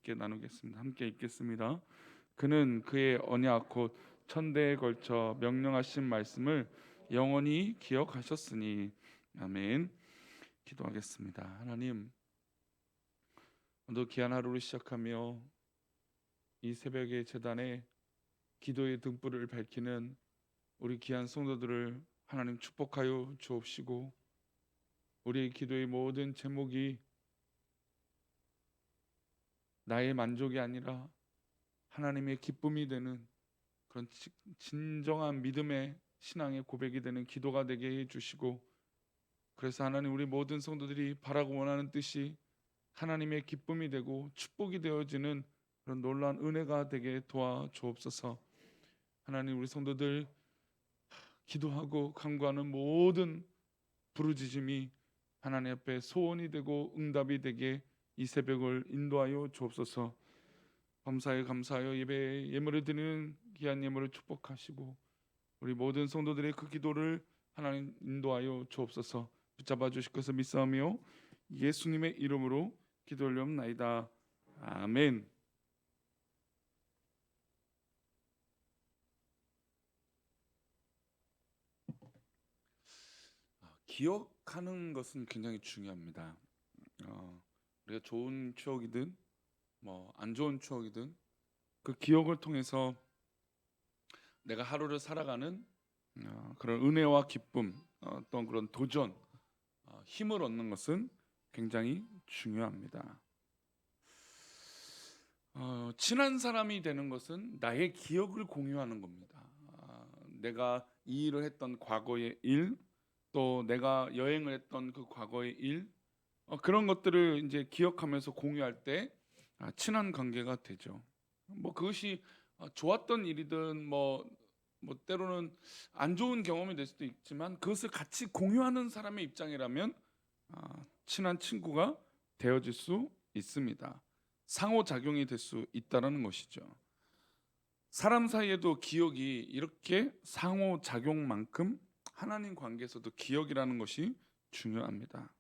함께 나누겠습니다. 함께 읽겠습니다. 그는 그의 언약 곧 천대에 걸쳐 명령하신 말씀을 영원히 기억하셨으니 아멘. 기도하겠습니다. 하나님, 오늘 귀한 하루를 시작하며 이 새벽의 제단에 기도의 등불을 밝히는 우리 귀한 성도들을 하나님 축복하여 주옵시고, 우리의 기도의 모든 제목이 나의 만족이 아니라 하나님의 기쁨이 되는 그런 진정한 믿음의 신앙의 고백이 되는 기도가 되게 해주시고, 그래서 하나님, 우리 모든 성도들이 바라고 원하는 뜻이 하나님의 기쁨이 되고 축복이 되어지는 그런 놀라운 은혜가 되게 도와주옵소서. 하나님, 우리 성도들 기도하고 간구하는 모든 부르짖음이 하나님 앞에 소원이 되고 응답이 되게 이 새벽을 인도하여 주옵소서. 감사하여 예배에 예물을 드리는 귀한 예물을 축복하시고, 우리 모든 성도들의 그 기도를 하나님 인도하여 주옵소서. 붙잡아 주실 것을 믿사오며 예수님의 이름으로 기도 올려옵나이다. 아멘. 기억하는 것은 굉장히 중요합니다. 우리가 좋은 추억이든 뭐 안 좋은 추억이든 그 기억을 통해서 내가 하루를 살아가는 그런 은혜와 기쁨, 어떤 그런 도전, 힘을 얻는 것은 굉장히 중요합니다. 친한 사람이 되는 것은 나의 기억을 공유하는 겁니다. 내가 이 일을 했던 과거의 일, 또 내가 여행을 했던 그 과거의 일, 그런 것들을 이제 기억하면서 공유할 때 친한 관계가 되죠. 뭐 그것이 좋았던 일이든 뭐 때로는 안 좋은 경험이 될 수도 있지만, 그것을 같이 공유하는 사람의 입장이라면 친한 친구가 되어질 수 있습니다. 상호작용이 될 수 있다는 것이죠. 사람 사이에도 기억이 이렇게 상호작용만큼 하나님 관계에서도 기억이라는 것이 중요합니다.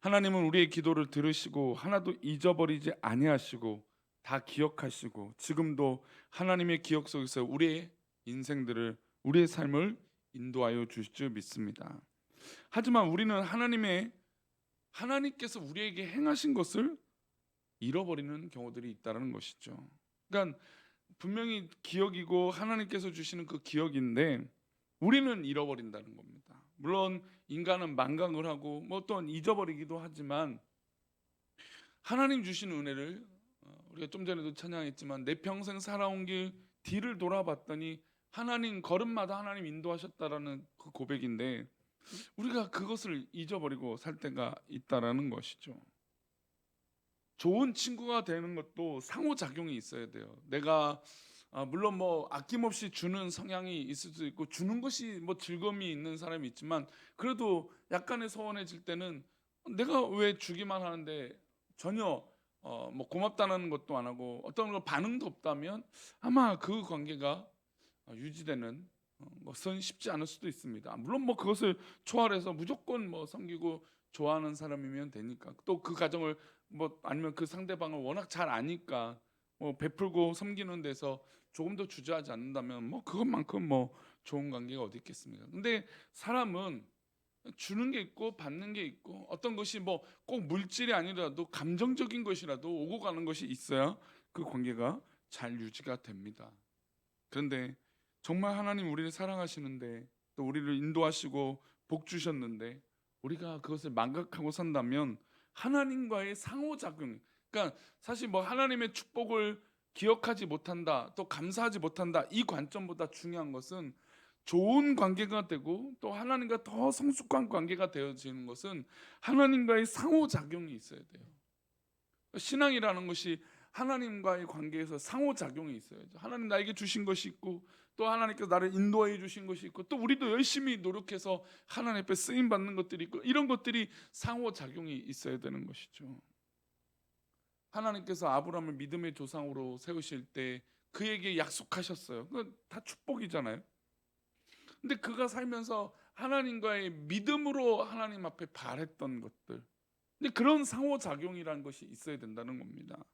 하나님은 우리의 기도를 들으시고 하나도 잊어버리지 아니하시고 다 기억하시고, 지금도 하나님의 기억 속에서 우리의 인생들을, 우리의 삶을 인도하여 주실 줄 믿습니다. 하지만 우리는 하나님께서 우리에게 행하신 것을 잃어버리는 경우들이 있다는 것이죠. 그러니까 분명히 기억이고 하나님께서 주시는 그 기억인데 우리는 잃어버린다는 겁니다. 물론 인간은 망각을 하고 뭐 또한 잊어버리기도 하지만, 하나님 주신 은혜를 우리가 좀 전에도 찬양했지만 내 평생 살아온 길 뒤를 돌아봤더니 하나님 걸음마다 하나님 인도하셨다라는 그 고백인데, 우리가 그것을 잊어버리고 살 때가 있다라는 것이죠. 좋은 친구가 되는 것도 상호작용이 있어야 돼요. 내가 물론 뭐 아낌없이 주는 성향이 있을 수도 있고 주는 것이 뭐 즐거움이 있는 사람이 있지만, 그래도 약간의 서운해질 때는 내가 왜 주기만 하는데 전혀 뭐 고맙다는 것도 안 하고 어떤 걸 반응도 없다면 아마 그 관계가 유지되는 것은 쉽지 않을 수도 있습니다. 물론 뭐 그것을 초월해서 무조건 뭐 섬기고 좋아하는 사람이면 되니까, 또 그 가정을 뭐 아니면 그 상대방을 워낙 잘 아니까 뭐 베풀고 섬기는 데서 조금 더 주저하지 않는다면 뭐 그것만큼 뭐 좋은 관계가 어디 있겠습니까? 근데 사람은 주는 게 있고 받는 게 있고, 어떤 것이 뭐 꼭 물질이 아니라도 감정적인 것이라도 오고 가는 것이 있어야 그 관계가 잘 유지가 됩니다. 그런데 정말 하나님 우리를 사랑하시는데, 또 우리를 인도하시고 복 주셨는데 우리가 그것을 망각하고 산다면 하나님과의 상호작용, 그러니까 사실 뭐 하나님의 축복을 기억하지 못한다, 또 감사하지 못한다, 이 관점보다 중요한 것은 좋은 관계가 되고 또 하나님과 더 성숙한 관계가 되어지는 것은 하나님과의 상호작용이 있어야 돼요. 신앙이라는 것이 하나님과의 관계에서 상호작용이 있어야죠. 하나님 나에게 주신 것이 있고, 또 하나님께서 나를 인도해 주신 것이 있고, 또 우리도 열심히 노력해서 하나님 앞에 쓰임 받는 것들이 있고, 이런 것들이 상호작용이 있어야 되는 것이죠. 하나님께서 아브라함을 믿음의 조상으로 세우실 때 그에게 약속하셨어요. 그건 다 축복이잖아요. 근데 그가 살면서 하나님과의 믿음으로 하나님 앞에 바랬던 것들, 근데 그런 상호작용이라는 것이 있어야 된다는 겁니다.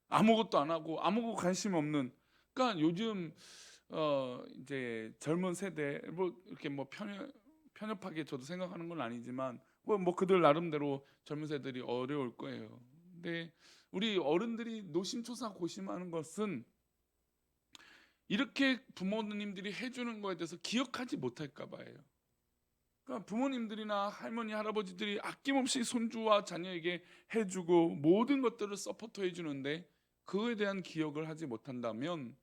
아무것도 안 하고 아무것도 관심 없는. 그러니까 요즘 이제 젊은 세대 뭐 이렇게 뭐 편협하게 저도 생각하는 건 아니지만 뭐 그들 나름대로 젊은 세대들이 어려울 거예요. 근데 우리 어른들이 노심초사 고심하는 것은 이렇게 부모님들이 해주는 거에 대해서 기억하지 못할까 봐요. 그러니까 부모님들이나 할머니 할아버지들이 아낌없이 손주와 자녀에게 해주고 모든 것들을 서포트 해주는데 그거에 대한 기억을 하지 못한다면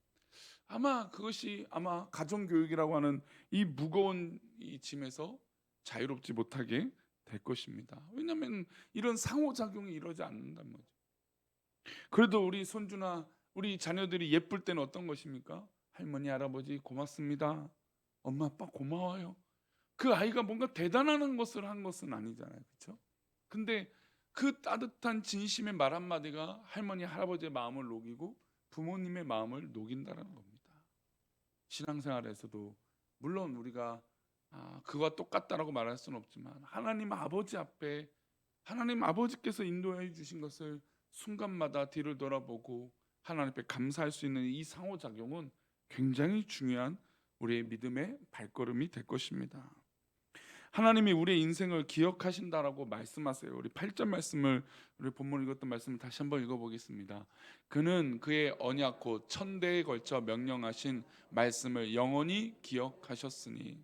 아마 그것이 아마 가정교육이라고 하는 이 무거운 이 짐에서 자유롭지 못하게 될 것입니다. 왜냐하면 이런 상호작용이 이루어지지 않는단 말이죠. 그래도 우리 손주나 우리 자녀들이 예쁠 때는 어떤 것입니까? 할머니 할아버지 고맙습니다. 엄마 아빠 고마워요. 그 아이가 뭔가 대단한 것을 한 것은 아니잖아요. 그렇죠? 근데 그 따뜻한 진심의 말 한마디가 할머니 할아버지의 마음을 녹이고 부모님의 마음을 녹인다는 겁니다. 신앙생활에서도 물론 우리가 그와 똑같다라고 말할 수는 없지만 하나님 아버지 앞에 하나님 아버지께서 인도해 주신 것을 순간마다 뒤를 돌아보고 하나님 앞에 감사할 수 있는 이 상호작용은 굉장히 중요한 우리의 믿음의 발걸음이 될 것입니다. 하나님이 우리의 인생을 기억하신다라고 말씀하세요. 우리 8절 말씀을 우리 본문 읽었던 말씀을 다시 한번 읽어보겠습니다. 그는 그의 언약 곧 천대에 걸쳐 명령하신 말씀을 영원히 기억하셨으니.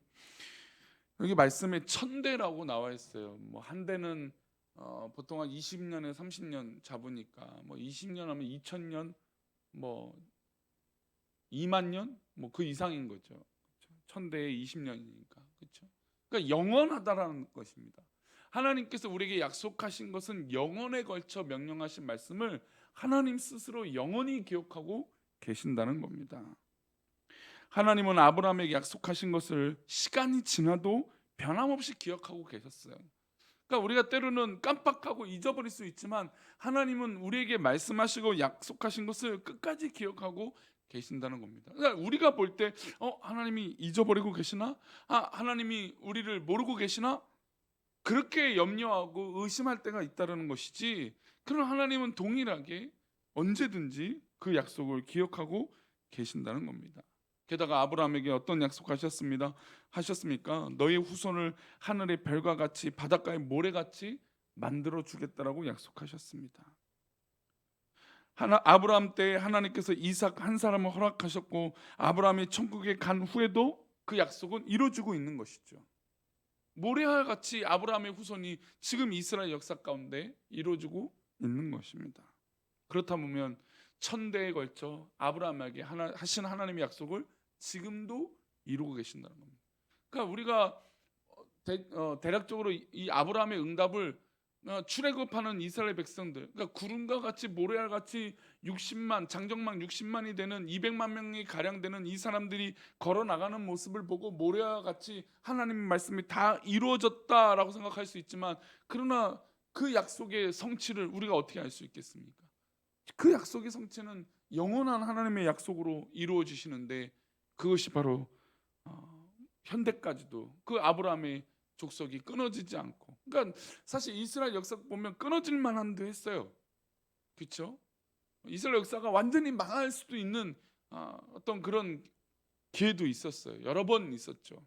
여기 말씀에 천대라고 나와 있어요. 뭐 한 대는 보통 한 20년에 30년 잡으니까 뭐 20년 하면 2000년 뭐 2만 년 뭐 그 이상인 거죠. 천대에 20년이니까. 그렇죠? 그러니까 영원하다라는 것입니다. 하나님께서 우리에게 약속하신 것은 영원에 걸쳐 명령하신 말씀을 하나님 스스로 영원히 기억하고 계신다는 겁니다. 하나님은 아브라함에게 약속하신 것을 시간이 지나도 변함없이 기억하고 계셨어요. 그러니까 우리가 때로는 깜빡하고 잊어버릴 수 있지만 하나님은 우리에게 말씀하시고 약속하신 것을 끝까지 기억하고 계신다는 겁니다. 그러니까 우리가 볼 때 하나님이 잊어버리고 계시나? 하나님이 우리를 모르고 계시나? 그렇게 염려하고 의심할 때가 있다는 것이지, 그러나 하나님은 동일하게 언제든지 그 약속을 기억하고 계신다는 겁니다. 게다가 아브라함에게 어떤 약속하셨습니다. 하셨습니까? 너의 후손을 하늘의 별과 같이 바닷가의 모래같이 만들어 주겠다라고 약속하셨습니다. 아브라함 때 하나님께서 이삭 한 사람을 허락하셨고 아브라함이 천국에 간 후에도 그 약속은 이루어지고 있는 것이죠. 모래와 같이 아브라함의 후손이 지금 이스라엘 역사 가운데 이루어지고 있는 것입니다. 그렇다 보면 천대에 걸쳐 아브라함에게 하신 하나님의 약속을 지금도 이루고 계신다는 겁니다. 그러니까 우리가 대략적으로 이 아브라함의 응답을 출애굽하는 이스라엘 백성들, 그러니까 구름과 같이 모래알 같이 60만 장정막 60만이 되는 200만 명이 가량 되는 이 사람들이 걸어 나가는 모습을 보고 모래와 같이 하나님의 말씀이 다 이루어졌다라고 생각할 수 있지만, 그러나 그 약속의 성취를 우리가 어떻게 알 수 있겠습니까? 그 약속의 성취는 영원한 하나님의 약속으로 이루어지시는데 그것이 바로 현대까지도 그 아브라함의 족속이 끊어지지 않고, 그러니까 사실 이스라엘 역사 보면 끊어질 만한도 했어요. 그렇죠? 이스라엘 역사가 완전히 망할 수도 있는 어떤 그런 기회도 있었어요. 여러 번 있었죠.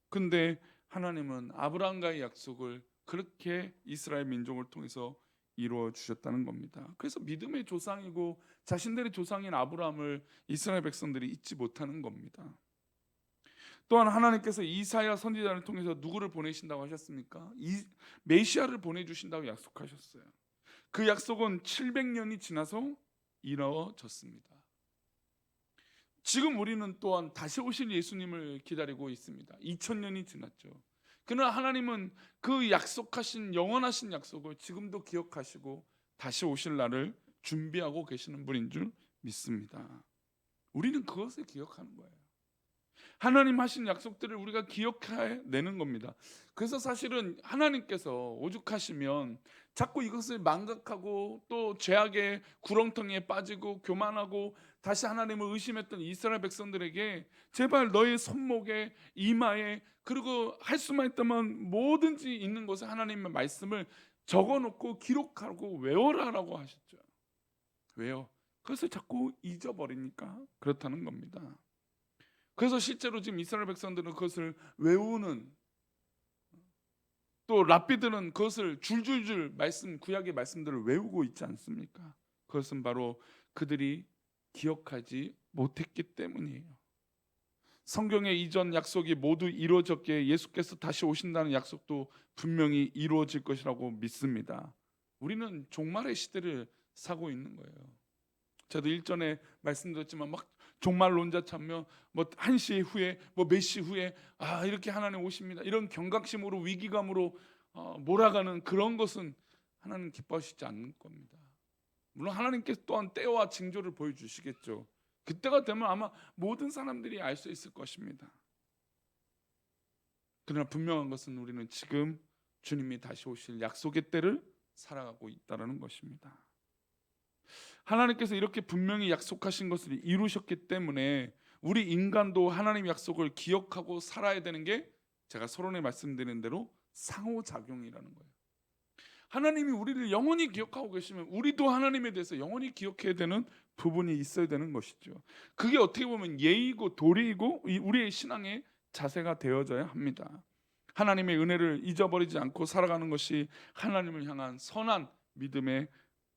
근데 하나님은 아브라함과의 약속을 그렇게 이스라엘 민족을 통해서 이루어 주셨다는 겁니다. 그래서 믿음의 조상이고 자신들의 조상인 아브라함을 이스라엘 백성들이 잊지 못하는 겁니다. 또한 하나님께서 이사야 선지자를 통해서 누구를 보내신다고 하셨습니까? 메시아를 보내주신다고 약속하셨어요. 그 약속은 700년이 지나서 이루어졌습니다. 지금 우리는 또한 다시 오실 예수님을 기다리고 있습니다. 2000년이 지났죠. 그러나 하나님은 그 약속하신 영원하신 약속을 지금도 기억하시고 다시 오실 날을 준비하고 계시는 분인 줄 믿습니다. 우리는 그것을 기억하는 거예요. 하나님 하신 약속들을 우리가 기억해내는 겁니다. 그래서 사실은 하나님께서 오죽하시면 자꾸 이것을 망각하고 또 죄악의 구렁텅이에 빠지고 교만하고 다시 하나님을 의심했던 이스라엘 백성들에게 제발 너의 손목에 이마에 그리고 할 수만 있다면 뭐든지 있는 곳에 하나님의 말씀을 적어놓고 기록하고 외워라라고 하셨죠. 왜요? 그것을 자꾸 잊어버리니까 그렇다는 겁니다. 그래서 실제로 지금 이스라엘 백성들은 그것을 외우는, 또 랍비들은 그것을 줄줄줄 구약의 말씀들을 외우고 있지 않습니까? 그것은 바로 그들이 기억하지 못했기 때문이에요. 성경의 이전 약속이 모두 이루어졌기에 예수께서 다시 오신다는 약속도 분명히 이루어질 것이라고 믿습니다. 우리는 종말의 시대를 사고 있는 거예요. 저도 일전에 말씀드렸지만 막 종말론자 참며 뭐 1시 후에 뭐 몇 시 후에 이렇게 하나님 오십니다, 이런 경각심으로 위기감으로 몰아가는 그런 것은 하나님 기뻐하시지 않는 겁니다. 물론 하나님께서 또한 때와 징조를 보여주시겠죠. 그때가 되면 아마 모든 사람들이 알 수 있을 것입니다. 그러나 분명한 것은 우리는 지금 주님이 다시 오실 약속의 때를 살아가고 있다는 것입니다. 하나님께서 이렇게 분명히 약속하신 것을 이루셨기 때문에 우리 인간도 하나님 약속을 기억하고 살아야 되는 게, 제가 서론에 말씀드린 대로 상호작용이라는 거예요. 하나님이 우리를 영원히 기억하고 계시면 우리도 하나님에 대해서 영원히 기억해야 되는 부분이 있어야 되는 것이죠. 그게 어떻게 보면 예의고 도리이고 우리의 신앙의 자세가 되어져야 합니다. 하나님의 은혜를 잊어버리지 않고 살아가는 것이 하나님을 향한 선한 믿음의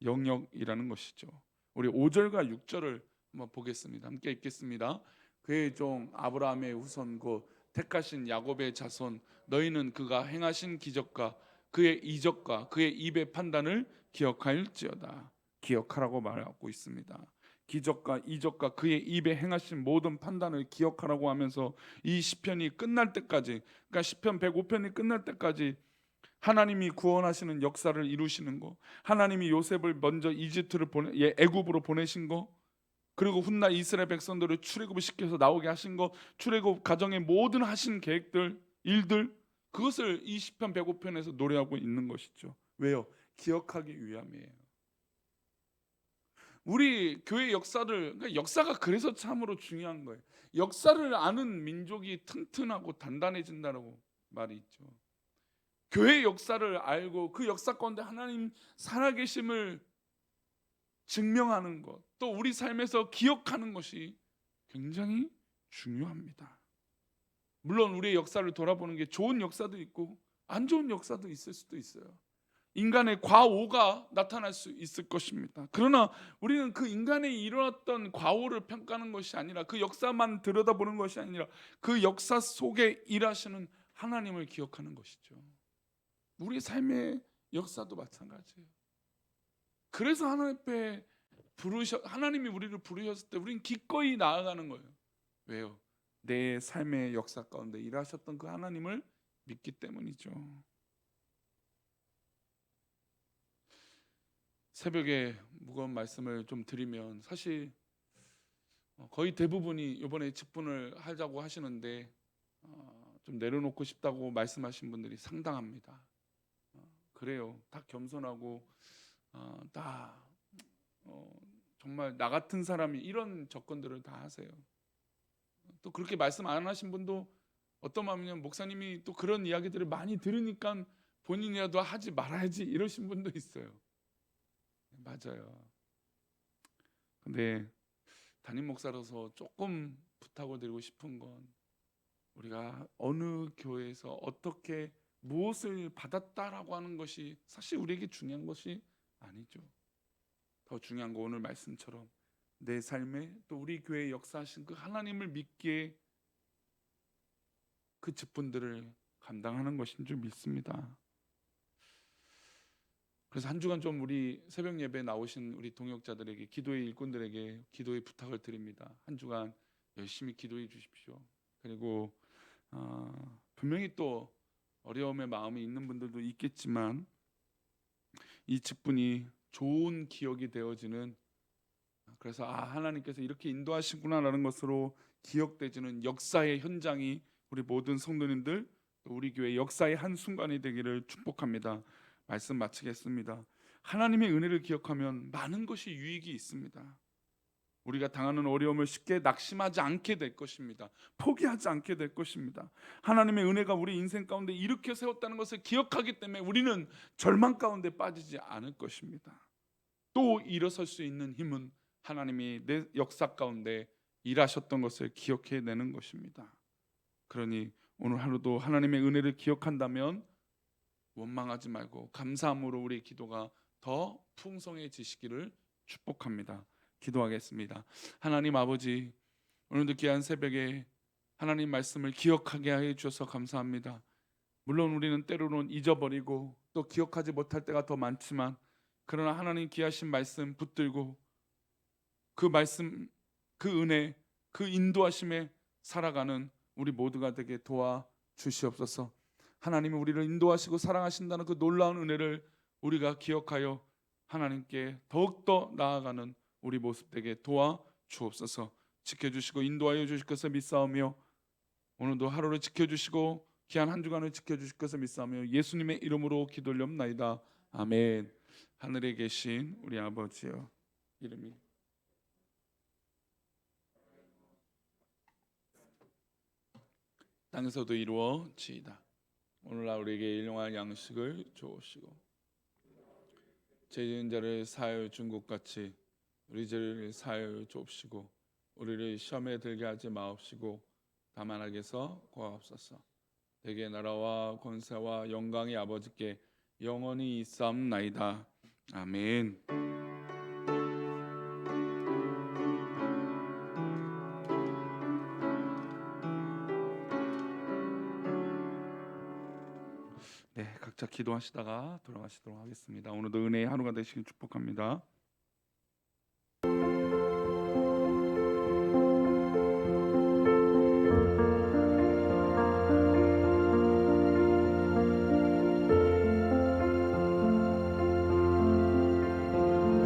영역이라는 것이죠. 우리 5절과 6절을 한번 보겠습니다. 함께 읽겠습니다. 그의 종 아브라함의 후손 곧 택하신 야곱의 자손, 너희는 그가 행하신 기적과 그의 이적과 그의 입의 판단을 기억할지어다. 기억하라고 말하고 있습니다. 기적과 이적과 그의 입에 행하신 모든 판단을 기억하라고 하면서 이 시편이 끝날 때까지, 그러니까 시편 105편이 끝날 때까지 하나님이 구원하시는 역사를 이루시는 거, 하나님이 요셉을 먼저 애굽으로 보내신 거, 그리고 훗날 이스라엘 백성들을 출애굽을 시켜서 나오게 하신 거, 출애굽 가정의 모든 하신 계획들, 일들, 그것을 이 시편 105편에서 노래하고 있는 것이죠. 왜요? 기억하기 위함이에요. 우리 교회 역사를, 그러니까 역사가 그래서 참으로 중요한 거예요. 역사를 아는 민족이 튼튼하고 단단해진다고 말이 있죠. 교회 역사를 알고 그 역사 가운데 하나님 살아계심을 증명하는 것, 또 우리 삶에서 기억하는 것이 굉장히 중요합니다. 물론 우리의 역사를 돌아보는 게 좋은 역사도 있고 안 좋은 역사도 있을 수도 있어요. 인간의 과오가 나타날 수 있을 것입니다. 그러나 우리는 그 인간의 일어났던 과오를 평가하는 것이 아니라, 그 역사만 들여다보는 것이 아니라 그 역사 속에 일하시는 하나님을 기억하는 것이죠. 우리 삶의 역사도 마찬가지예요. 그래서 하나님이 우리를 부르셨을 때 우리는 기꺼이 나아가는 거예요. 왜요? 내 삶의 역사 가운데 일하셨던 그 하나님을 믿기 때문이죠. 새벽에 무거운 말씀을 좀 드리면, 사실 거의 대부분이 이번에 직분을 하자고 하시는데 좀 내려놓고 싶다고 말씀하신 분들이 상당합니다. 그래요. 다 겸손하고 다 정말 나 같은 사람이 이런 접근들을 다 하세요. 또 그렇게 말씀 안 하신 분도 어떤 마음이냐면, 목사님이 또 그런 이야기들을 많이 들으니까 본인이라도 하지 말아야지 이러신 분도 있어요. 맞아요. 근데 담임 목사로서 조금 부탁을 드리고 싶은 건, 우리가 어느 교회에서 어떻게 무엇을 받았다라고 하는 것이 사실 우리에게 중요한 것이 아니죠. 더 중요한 건 오늘 말씀처럼 내 삶에 또 우리 교회에 역사하신 그 하나님을 믿기에 그 직분들을 감당하는 것인 줄 믿습니다. 그래서 한 주간 좀 우리 새벽 예배 나오신 우리 동역자들에게, 기도의 일꾼들에게 기도의 부탁을 드립니다. 한 주간 열심히 기도해 주십시오. 그리고 분명히 또 어려움의 마음이 있는 분들도 있겠지만, 이 직분이 좋은 기억이 되어지는, 그래서 하나님께서 이렇게 인도하시구나라는 것으로 기억되지는 역사의 현장이 우리 모든 성도님들, 우리 교회 역사의 한 순간이 되기를 축복합니다. 말씀 마치겠습니다. 하나님의 은혜를 기억하면 많은 것이 유익이 있습니다. 우리가 당하는 어려움을 쉽게 낙심하지 않게 될 것입니다. 포기하지 않게 될 것입니다. 하나님의 은혜가 우리 인생 가운데 일으켜 세웠다는 것을 기억하기 때문에 우리는 절망 가운데 빠지지 않을 것입니다. 또 일어설 수 있는 힘은 하나님이 내 역사 가운데 일하셨던 것을 기억해내는 것입니다. 그러니 오늘 하루도 하나님의 은혜를 기억한다면 원망하지 말고 감사함으로 우리의 기도가 더 풍성해지시기를 축복합니다. 기도하겠습니다. 하나님 아버지, 오늘도 귀한 새벽에 하나님 말씀을 기억하게 해 주셔서 감사합니다. 물론 우리는 때로는 잊어버리고 또 기억하지 못할 때가 더 많지만, 그러나 하나님 귀하신 말씀 붙들고 그 말씀, 그 은혜, 그 인도하심에 살아가는 우리 모두가 되게 도와 주시옵소서. 하나님이 우리를 인도하시고 사랑하신다는 그 놀라운 은혜를 우리가 기억하여 하나님께 더욱더 나아가는 우리 모습 되게 도와 주옵소서. 지켜주시고 인도하여 주실 것을 믿사오며 오늘도 하루를 지켜주시고 귀한 한 주간을 지켜주실 것을 믿사오며 예수님의 이름으로 기도 올리옵나이다. 아멘. 하늘에 계신 우리 아버지여, 이름이 땅에서도 이루어지이다. 오늘날 우리에게 일용할 양식을 주옵시고 죄 지은 자를 사하여 준 것 같이 우리 죄를 사하여 주옵시고 우리를 시험에 들게 하지 마옵시고 다만 악에서 구하옵소서. 대개 나라와 권세와 영광이 아버지께 영원히 있사옵나이다. 아멘. 네, 각자 기도하시다가 돌아가시도록 하겠습니다. 오늘도 은혜의 하루가 되시길 축복합니다.